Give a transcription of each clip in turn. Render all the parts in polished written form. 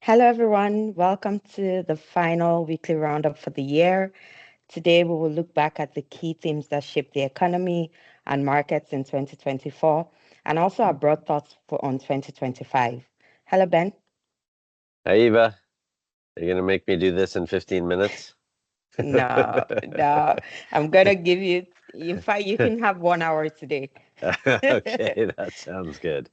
Hello, everyone. Welcome to the final weekly roundup for the year. Today, we will look back at the key themes that shaped the economy and markets in 2024, and also our broad thoughts on 2025. Hello, Ben. Hey, Eva, are you going to make me do this in 15 minutes? No, no, I'm gonna give you, in fact, you can have 1 hour today. Okay, that sounds good.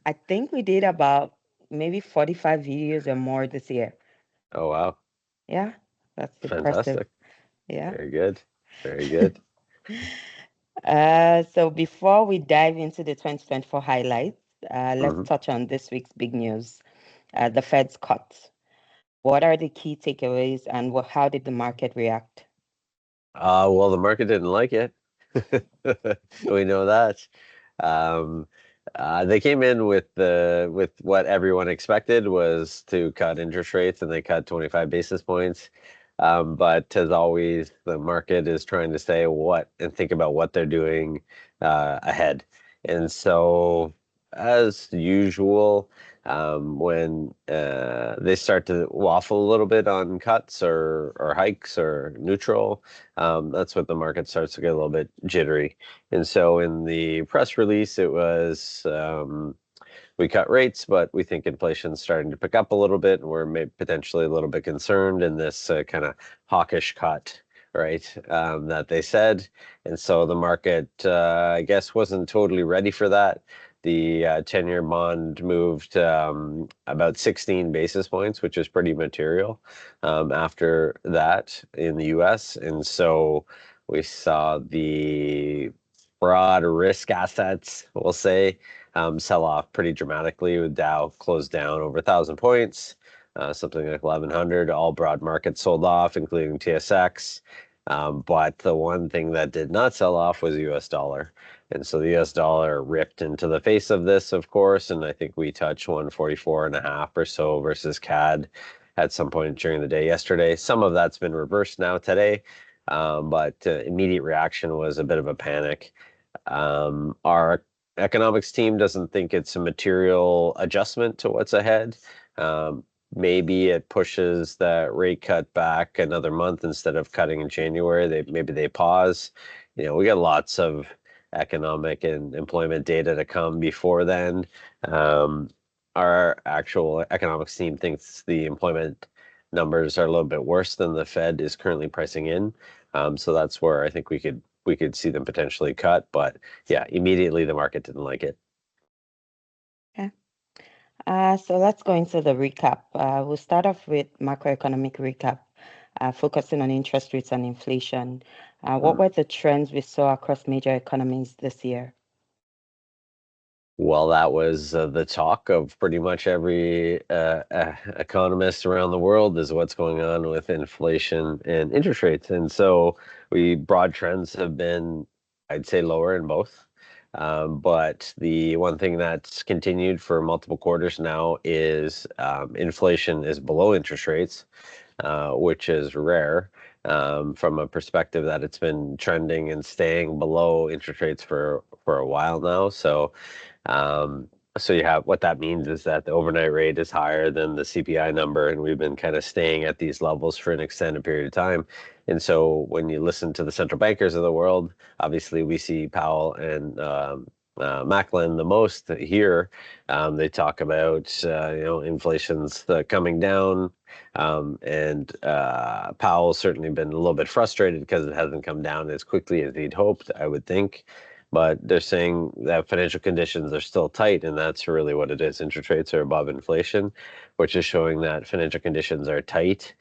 I think we did about maybe 45 videos or more this year. Oh, wow. Yeah, that's impressive. Fantastic. Yeah. Very good. Very good. So before we dive into the 2024 highlights, let's hmm touch on this week's big news, the Fed's cut. What are the key takeaways and how did the market react? Well, the market didn't like it. We know that. Um, they came in with what everyone expected was to cut interest rates, and they cut 25 basis points. But as always, the market is trying to say what and think about what they're doing ahead. And so, as usual, when they start to waffle a little bit on cuts or hikes or neutral, that's what the market starts to get a little bit jittery. And so in the press release, it was we cut rates, but we think inflation's starting to pick up a little bit, and we're potentially a little bit concerned in this kind of hawkish cut, right? That they said. And so the market, I guess, wasn't totally ready for that. The 10-year bond moved about 16 basis points, which is pretty material after that in the US. And so we saw the broad risk assets, we'll say, sell off pretty dramatically, with Dow closed down over 1,000 points, something like 1,100. All broad markets sold off, including TSX. But the one thing that did not sell off was the US dollar. And so the US dollar ripped into the face of this, of course, and I think we touched 144.5 or so versus CAD at some point during the day yesterday. Some of that's been reversed now today, but immediate reaction was a bit of a panic. Our economics team doesn't think it's a material adjustment to what's ahead. Um, Maybe it pushes that rate cut back another month instead of cutting in January. Maybe they pause. We got lots of economic and employment data to come before then. Um, our actual economics team thinks the employment numbers are a little bit worse than the Fed is currently pricing in. So that's where I think we could see them potentially cut. But yeah, immediately the market didn't like it. Okay. So let's go into the recap. We'll start off with macroeconomic recap, focusing on interest rates and inflation. What Mm. were the trends we saw across major economies this year? Well, that was the talk of pretty much every economist around the world, is what's going on with inflation and interest rates. And so broad trends have been, I'd say, lower in both. But the one thing that's continued for multiple quarters now is inflation is below interest rates, which is rare from a perspective that it's been trending and staying below interest rates for a while now. Um, so you have, what that means is that the overnight rate is higher than the CPI number, and we've been kind of staying at these levels for an extended period of time. And so when you listen to the central bankers of the world, obviously we see Powell and Macklin the most here. They talk about inflation's coming down, and Powell's certainly been a little bit frustrated because it hasn't come down as quickly as he'd hoped, I would think. But they're saying that financial conditions are still tight, and that's really what it is. Interest rates are above inflation, which is showing that financial conditions are tight.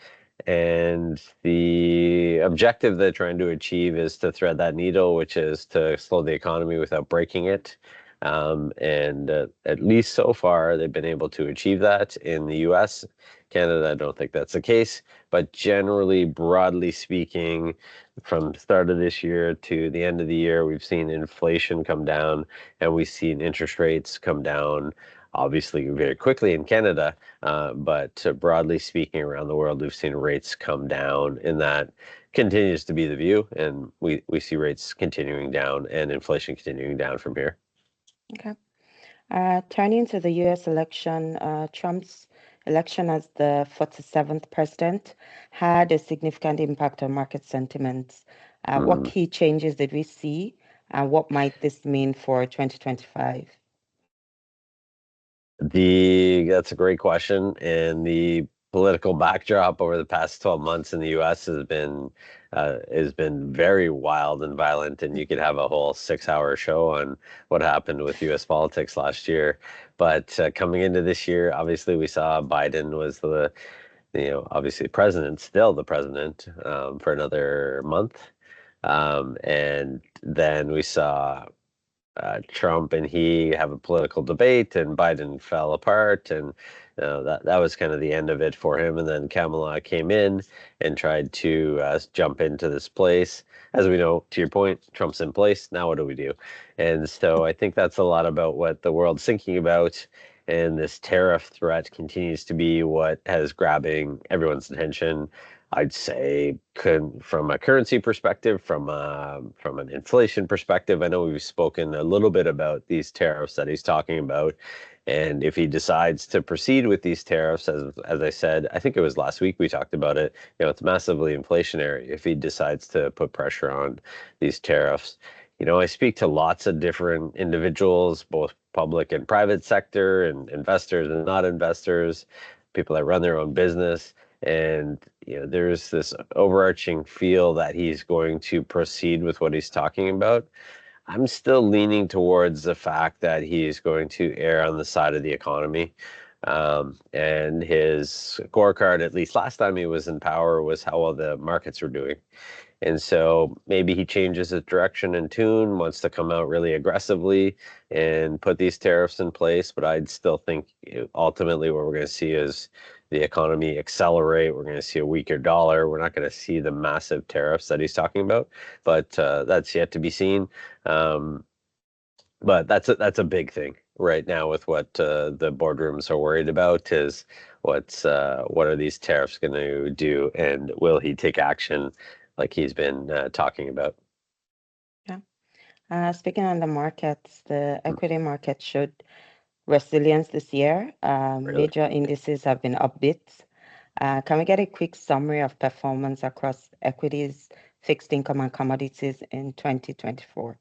And the objective they're trying to achieve is to thread that needle, which is to slow the economy without breaking it. And at least so far, they've been able to achieve that in the US. Canada, I don't think that's the case. But generally, broadly speaking, from the start of this year to the end of the year, we've seen inflation come down, and we've seen interest rates come down, obviously very quickly in Canada, but broadly speaking around the world, we've seen rates come down, and that continues to be the view, and we see rates continuing down and inflation continuing down from here. Okay. Turning to the US election, Trump's election as the 47th president had a significant impact on market sentiments. What Mm. key changes did we see, and what might this mean for 2025? That's a great question, and the political backdrop over the past 12 months in the U.S. Has been very wild and violent, and you could have a whole 6-hour show on what happened with U.S. politics last year. But coming into this year, obviously we saw Biden was obviously president, still the president, for another month, and then we saw Trump and he have a political debate, and Biden fell apart, and that was kind of the end of it for him. And then Kamala came in and tried to jump into this place. As we know, to your point, Trump's in place. Now what do we do? And so I think that's a lot about what the world's thinking about. And this tariff threat continues to be what has grabbing everyone's attention. I'd say from a currency perspective, from an inflation perspective, I know we've spoken a little bit about these tariffs that he's talking about, and if he decides to proceed with these tariffs, as I said, I think it was last week we talked about it. It's massively inflationary if he decides to put pressure on these tariffs. I speak to lots of different individuals, both public and private sector, and investors and not investors, people that run their own business. And there's this overarching feel that he's going to proceed with what he's talking about. I'm still leaning towards the fact that he's going to err on the side of the economy. And his scorecard, at least last time he was in power, was how well the markets were doing. And so maybe he changes his direction and tune, wants to come out really aggressively and put these tariffs in place. But I'd still think ultimately what we're going to see is the economy accelerate. We're going to see a weaker dollar. We're not going to see the massive tariffs that he's talking about, but that's yet to be seen. Um, but that's a big thing right now with what the boardrooms are worried about is what are these tariffs going to do, and will he take action like he's been talking about? Yeah. Speaking on the markets, the equity market showed resilience this year. Really? Major indices have been upbeat. Can we get a quick summary of performance across equities, fixed income, and commodities in 2024?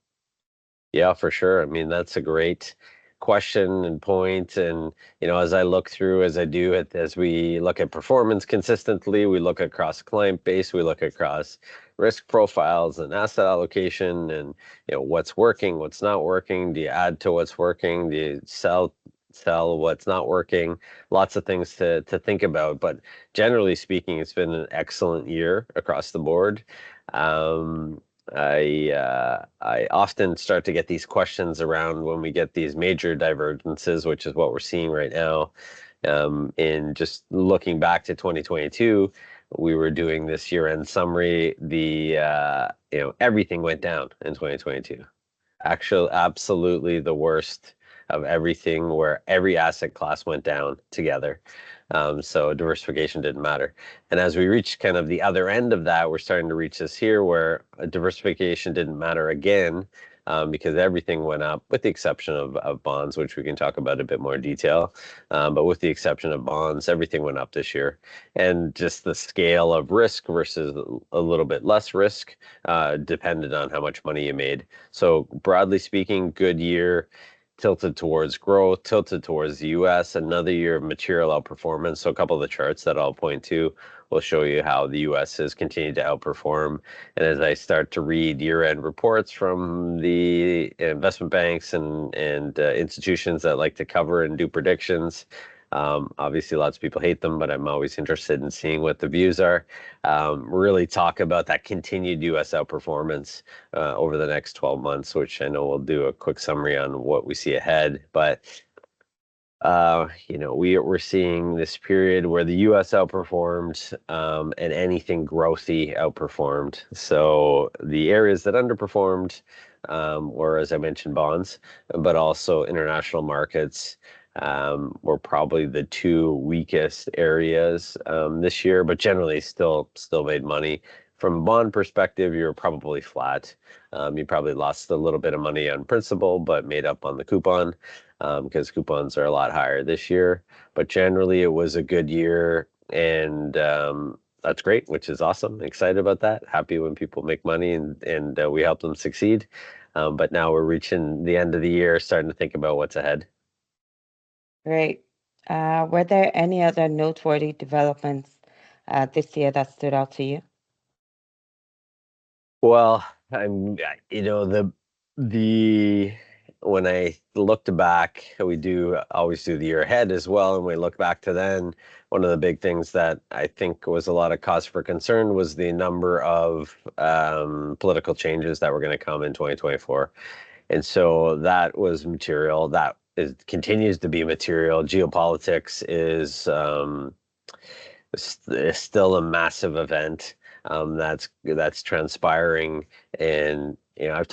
Yeah, for sure. I mean, that's a great question and point. And, as I look through, as I do it, as we look at performance consistently, we look across client base, we look across risk profiles and asset allocation and, what's working, what's not working. Do you add to what's working? Do you sell what's not working? Lots of things to think about. But generally speaking, it's been an excellent year across the board. Um, I often start to get these questions around when we get these major divergences, which is what we're seeing right now. In just looking back to 2022, we were doing this year-end summary. Everything went down in 2022. Actually, absolutely the worst of everything, where every asset class went down together. So diversification didn't matter. And as we reach kind of the other end of that, we're starting to reach this here where diversification didn't matter again, because everything went up, with the exception of bonds, which we can talk about a bit more detail. But with the exception of bonds, everything went up this year. And just the scale of risk versus a little bit less risk depended on how much money you made. So broadly speaking, good year, tilted towards growth, tilted towards the US, another year of material outperformance. So a couple of the charts that I'll point to will show you how the US has continued to outperform. And as I start to read year-end reports from the investment banks and institutions that like to cover and do predictions, obviously lots of people hate them, but I'm always interested in seeing what the views are. Really talk about that continued US outperformance over the next 12 months, which I know we'll do a quick summary on what we see ahead. But we're seeing this period where the U.S. outperformed, and anything growthy outperformed. So the areas that underperformed were, as I mentioned, bonds, but also international markets were probably the two weakest areas this year. But generally, still made money. from a bond perspective, you're probably flat. You probably lost a little bit of money on principal, but made up on the coupon because coupons are a lot higher this year. But generally, it was a good year, and that's great, which is awesome. Excited about that. Happy when people make money and we help them succeed. But now we're reaching the end of the year, starting to think about what's ahead. Great. Were there any other noteworthy developments this year that stood out to you? Well, you know, the when I looked back, we do always do the year ahead as well, and we look back to then. One of the big things that I think was a lot of cause for concern was the number of political changes that were going to come in 2024, and so that was material. That continues to be material. Geopolitics is still a massive event that's transpiring, and I've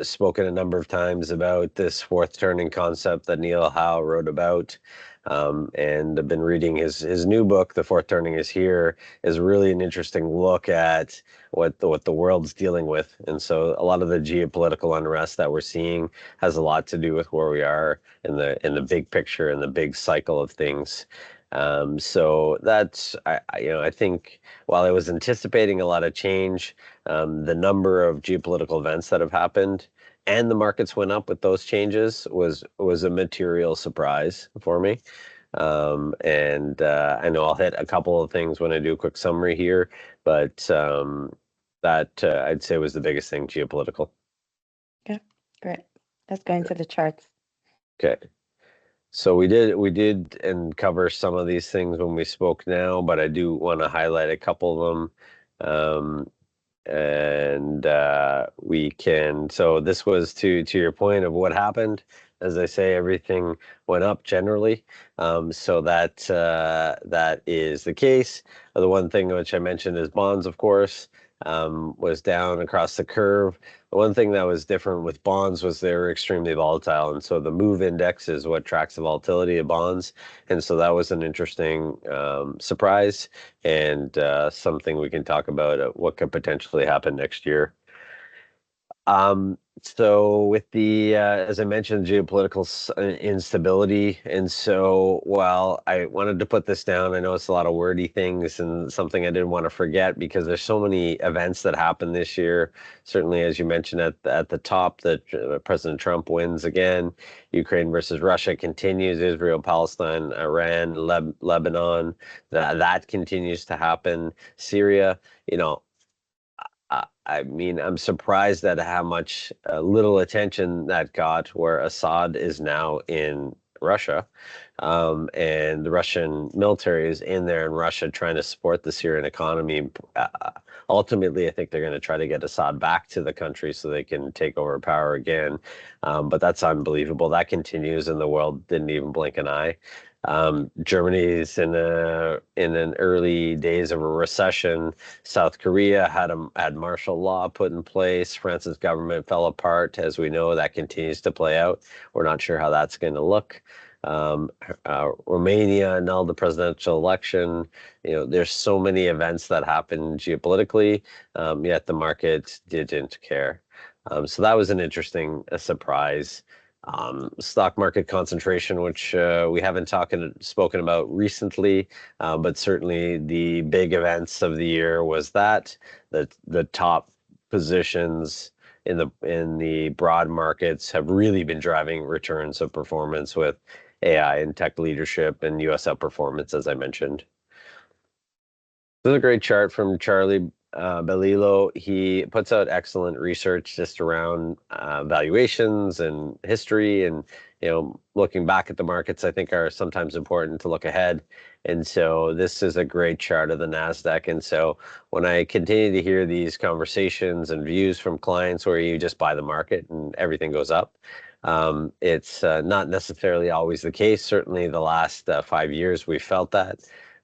spoken a number of times about this fourth turning concept that Neil Howe wrote about, and I've been reading his new book, The Fourth Turning Is Here, is really an interesting look at what the world's dealing with, and so a lot of the geopolitical unrest that we're seeing has a lot to do with where we are in the big picture and the big cycle of things. So that's I think while I was anticipating a lot of change, the number of geopolitical events that have happened and the markets went up with those changes was a material surprise for me. And I know I'll hit a couple of things when I do a quick summary here, but that I'd say was the biggest thing, geopolitical. Okay, great. Let's go into the charts. Okay. So we did and cover some of these things when we spoke now, but I do want to highlight a couple of them. And we can, so this was to your point of what happened. As I say, everything went up generally. So that is the case. The one thing which I mentioned is bonds, of course, was down across the curve. The one thing that was different with bonds was they were extremely volatile, and so the move index is what tracks the volatility of bonds, and so that was an interesting surprise, and something we can talk about what could potentially happen next year. So with the, as I mentioned, geopolitical instability, and so while I wanted to put this down, I know it's a lot of wordy things and something I didn't want to forget because there's so many events that happened this year. Certainly, as you mentioned at the top, that President Trump wins again. Ukraine versus Russia continues. Israel, Palestine, Iran, Lebanon, that continues to happen. Syria, you know. I mean, I'm surprised at how much little attention that got, where Assad is now in Russia, and the Russian military is in there in Russia trying to support the Syrian economy. Ultimately, I think they're going to try to get Assad back to the country so they can take over power again. But that's unbelievable. That continues, and the world didn't even blink an eye. Germany's in an early days of a recession. South Korea had martial law put in place. France's government fell apart. As we know, that continues to play out. We're not sure how that's going to look. Romania annulled the presidential election. There's so many events that happen geopolitically, yet the market didn't care. So that was an interesting surprise. Stock market concentration, which we haven't spoken about recently, but certainly the big events of the year was that the top positions in the broad markets have really been driving returns of performance with AI and tech leadership and US outperformance, as I mentioned. This is a great chart from Charlie Belilo. He puts out excellent research just around valuations and history, and looking back at the markets, I think are sometimes important to look ahead. And so this is a great chart of the Nasdaq. And so when I continue to hear these conversations and views from clients where you just buy the market and everything goes up, it's not necessarily always the case. Certainly, the last 5 years we felt that.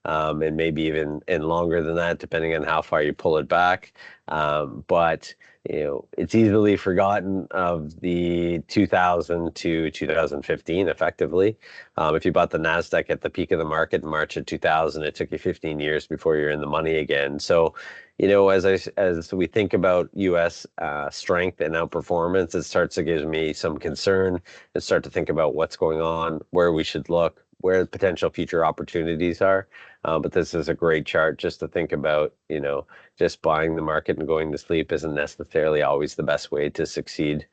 and maybe even and longer than that, depending on how far you pull it back. But it's easily forgotten of the 2000 to 2015, effectively. If you bought the Nasdaq at the peak of the market in March of 2000, it took you 15 years before you're in the money again. So, as we think about U.S. Strength and outperformance, it starts to give me some concern and start to think about what's going on, where we should look, where potential future opportunities are. But this is a great chart just to think about, just buying the market and going to sleep isn't necessarily always the best way to succeed.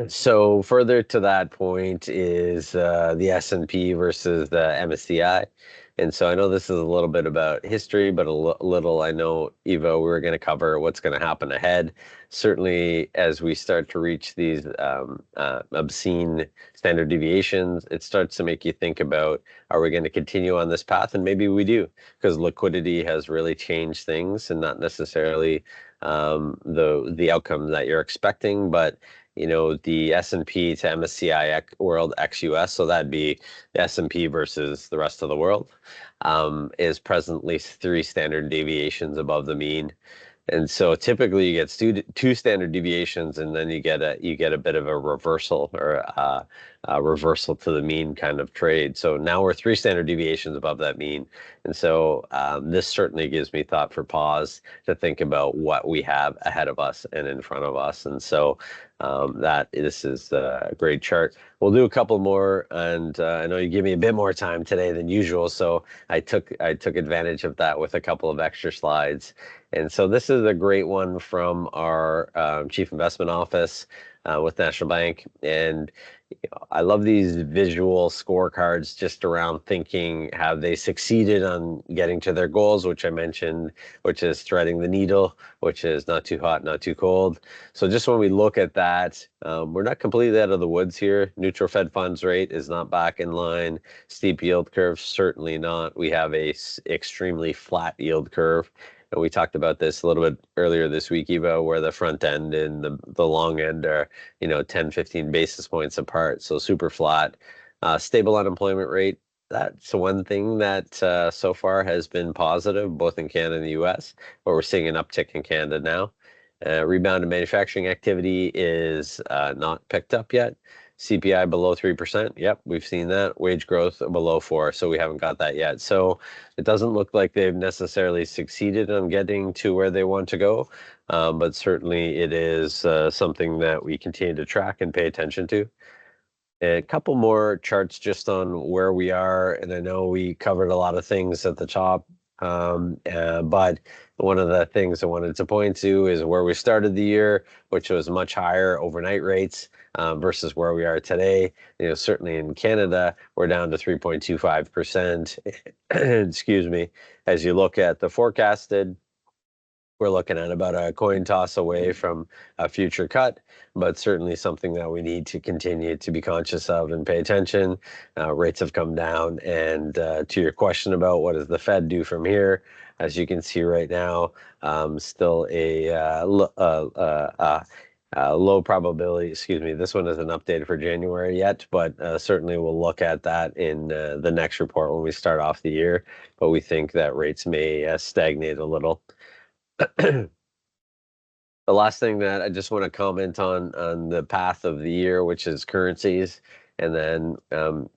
So further to that point is the S&P versus the MSCI. And so I know this is a little bit about history, but little I know, Eva, we're going to cover what's going to happen ahead. Certainly, as we start to reach these obscene standard deviations, it starts to make you think about, are we going to continue on this path? And maybe we do, because liquidity has really changed things and not necessarily the outcome that you're expecting, but the S&P to MSCI World ex-US, so that'd be the S&P versus the rest of the world, is presently 3 standard deviations above the mean. And so typically you get two standard deviations, and then you get a bit of a reversal or a reversal to the mean kind of trade. So now we're 3 standard deviations above that mean, and so this certainly gives me thought for pause to think about what we have ahead of us and in front of us. And so this is a great chart. We'll do a couple more, and I know you give me a bit more time today than usual, so I took advantage of that with a couple of extra slides. And so this is a great one from our Chief Investment Office with National Bank. And I love these visual scorecards just around thinking, have they succeeded on getting to their goals, which I mentioned, which is threading the needle, which is not too hot, not too cold. So just when we look at that, we're not completely out of the woods here. Neutral Fed funds rate is not back in line. Steep yield curve, certainly not. We have a extremely flat yield curve. And we talked about this a little bit earlier this week, Eva, where the front end and the long end are, 10, 15 basis points apart. So super flat. Stable unemployment rate. That's one thing that so far has been positive, both in Canada and the US, but we're seeing an uptick in Canada now. Rebound in manufacturing activity is not picked up yet. CPI below 3%. Yep, we've seen that. Wage growth below 4%, so we haven't got that yet. So it doesn't look like they've necessarily succeeded on getting to where they want to go, but certainly it is something that we continue to track and pay attention to. A couple more charts just on where we are, and I know we covered a lot of things at the top, but one of the things I wanted to point to is where we started the year, which was much higher overnight rates versus where we are today. Certainly in Canada, we're down to 3.25%. Excuse me. As you look at the forecasted, we're looking at about a coin toss away from a future cut, but certainly something that we need to continue to be conscious of and pay attention. Rates have come down, and to your question about what does the Fed do from here, as you can see right now, still a low probability. Excuse me, this one isn't updated for January yet, but certainly we'll look at that in the next report when we start off the year. But we think that rates may stagnate a little. The last thing that I just want to comment on the path of the year, which is currencies. And then,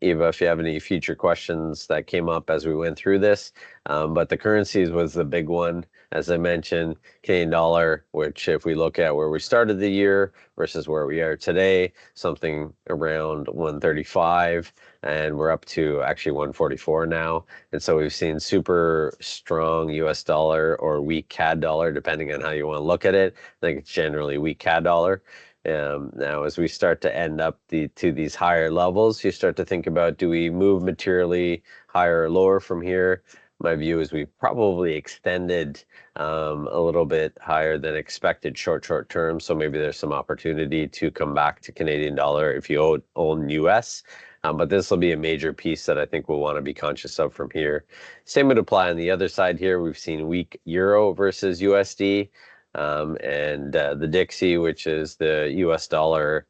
Eva, if you have any future questions that came up as we went through this, but the currencies was the big one. As I mentioned, Canadian dollar, which if we look at where we started the year versus where we are today, something around 135, and we're up to actually 144 now. And so we've seen super strong US dollar or weak CAD dollar, depending on how you want to look at it. I think it's generally weak CAD dollar. Now, as we start to end up to these higher levels, you start to think about, do we move materially higher or lower from here? My view is we probably extended a little bit higher than expected short term. So maybe there's some opportunity to come back to Canadian dollar if you own US. But this will be a major piece that I think we'll want to be conscious of from here. Same would apply on the other side here. We've seen weak euro versus USD. And the Dixie, which is the US dollar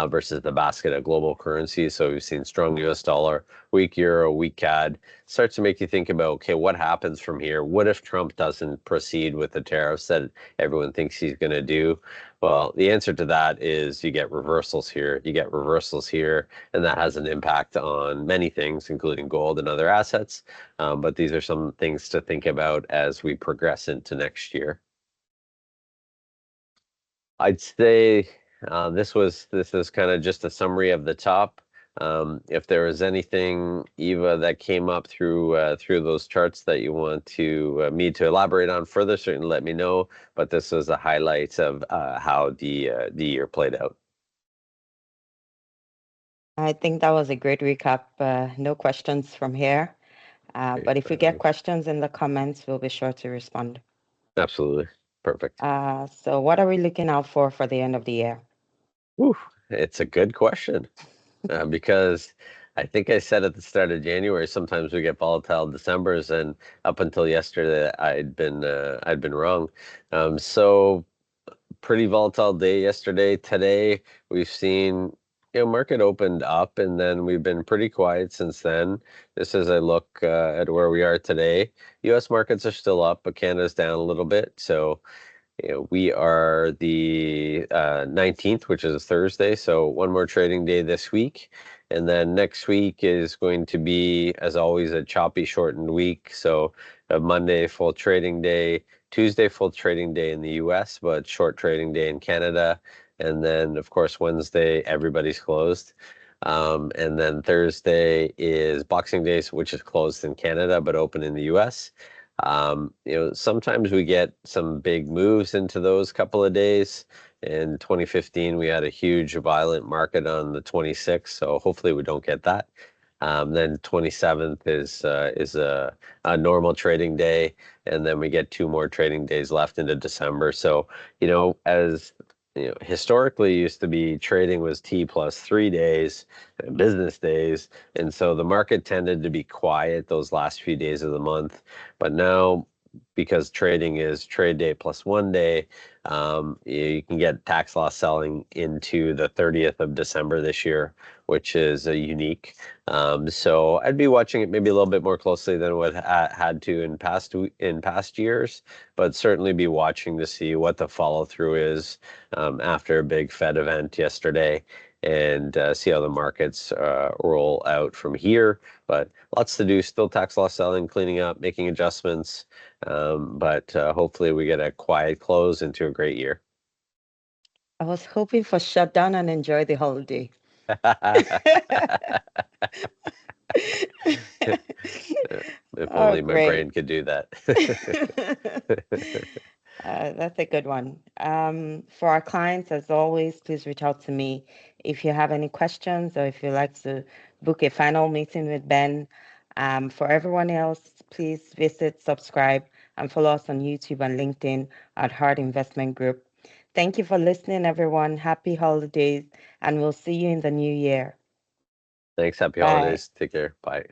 versus the basket of global currencies. So we've seen strong US dollar, weak euro, weak CAD. Starts to make you think about, okay, what happens from here? What if Trump doesn't proceed with the tariffs that everyone thinks he's going to do? Well, the answer to that is you get reversals here, you get reversals here, and that has an impact on many things, including gold and other assets. But these are some things to think about as we progress into next year. I'd say this is kind of just a summary of the top. If there was anything, Eva, that came up through those charts that you want to me to elaborate on further, certainly let me know. But this was a highlight of how the year played out. I think that was a great recap. No questions from here. Great, But if we get perfect. questions in the comments, we'll be sure to respond. Absolutely. Perfect. So what are we looking out for the end of the year? Whew, it's a good question. Because I think I said at the start of January, sometimes we get volatile Decembers, and up until yesterday, I'd been wrong. So pretty volatile day yesterday. Today, we've seen market opened up, and then we've been pretty quiet since then. Just as I look at where we are today, U.S. markets are still up, but Canada's down a little bit. So we are the 19th, which is Thursday, so one more trading day this week. And then next week is going to be, as always, a choppy, shortened week. So a Monday, full trading day, Tuesday, full trading day in the US, but short trading day in Canada. And then, of course, Wednesday, everybody's closed. And then Thursday is Boxing Day, which is closed in Canada, but open in the US. Sometimes we get some big moves into those couple of days. In 2015, we had a huge violent market on the 26th, so hopefully we don't get that. Then 27th is a normal trading day, and then we get two more trading days left into December. So, as historically used to be trading was T plus 3 days, business days, and so the market tended to be quiet those last few days of the month. But now, because trading is trade day plus 1 day, you can get tax loss selling into the 30th of December this year, which is unique. So I'd be watching it maybe a little bit more closely than what had to in past years, but certainly be watching to see what the follow through is after a big Fed event yesterday, and see how the markets roll out from here. But lots to do. Still tax loss selling, cleaning up, making adjustments. But hopefully we get a quiet close into a great year. I was hoping for shutdown and enjoy the holiday. If Oh, only my great. brain could do that. That's a good one. For our clients, as always, please reach out to me if you have any questions or if you'd like to book a final meeting with Ben. For everyone else, please visit, subscribe, and follow us on YouTube and LinkedIn at Hart Investment Group. Thank you for listening, everyone. Happy holidays, and we'll see you in the new year. Thanks. Happy Bye. holidays. Take care. Bye.